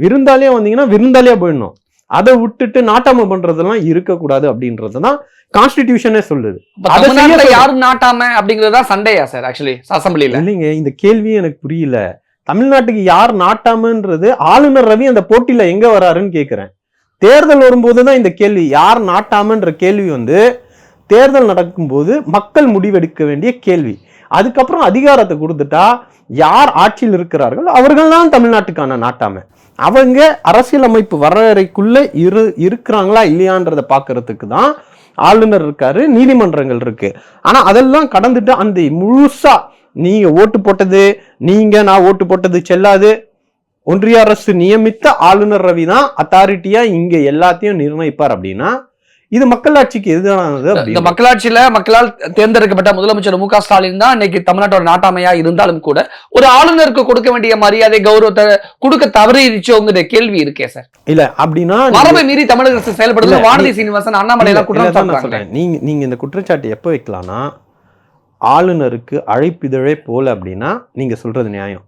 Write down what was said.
விருந்தாளியா வந்தீங்கன்னா விருந்தாளியா போயிடணும். அதை விட்டுட்டு நாட்டாம பண்றதெல்லாம் இருக்கக்கூடாது அப்படின்றதுதான் கான்ஸ்டிடியூஷனே சொல்லுது. யாரும் நாட்டாம அப்படிங்கறதா சண்டையா சார் ஆக்சுவலி அசம்பிளில? இல்லைங்க, இந்த கேள்வி எனக்கு புரியல. தமிழ்நாட்டுக்கு யார் நாட்டாமன்றது ஆளுநர் ரவி அந்த போட்டியில எங்க வராருன்னு கேக்குறேன். தேர்தல் வரும்போதுதான் இந்த கேள்வி, யார் நாட்டாமன்ற கேள்வி வந்து தேர்தல் நடக்கும்போது மக்கள் முடிவெடுக்க வேண்டிய கேள்வி. அதுக்கப்புறம் அதிகாரத்தை கொடுத்துட்டா யார் ஆட்சியில் இருக்கிறார்கள் அவர்கள் தான் தமிழ்நாட்டுக்கான நாட்டாமை. அவங்க அரசியலமைப்பு வரையறைக்குள்ள இருக்கிறாங்களா இல்லையான்றத பாக்குறதுக்கு தான் ஆளுநர் இருக்காரு, நீதிமன்றங்கள் இருக்கு. ஆனா அதெல்லாம் கடந்துட்டு அந்த முழுசா நீங்க ஓட்டு போட்டது நான் ஓட்டு போட்டது செல்லாது, ஒன்றிய அரசு நியமித்த ஆளுநர் ரவி தான் அத்தாரிட்டியா இங்க எல்லாத்தையும் நிர்ணயிப்பார் அப்படின்னா இது மக்களாட்சிக்கு எதிரானது. இந்த மக்களாட்சியில மக்களால் தேர்ந்தெடுக்கப்பட்ட முதலமைச்சர் மு க ஸ்டாலின் தான் இன்னைக்கு தமிழ்நாட்டோட நாட்டாமையா இருந்தாலும் கூட ஒரு ஆளுநருக்கு கொடுக்க வேண்டிய மரியாதை கௌரவத்தை கொடுக்க தவறிச்சோங்கிற கேள்வி இருக்கே சார். இல்ல அப்படின்னா மரபை மீறி தமிழக அரசு செயல்படுது. வானதி சீனிவாசன் அண்ணாமலை குற்றம் சொல்றேன். நீங்க இந்த குற்றச்சாட்டு எப்ப வைக்கலாம்னா ஆளுநருக்கு அழைப்பிதழே போல அப்படின்னா நீங்க சொல்றது நியாயம்.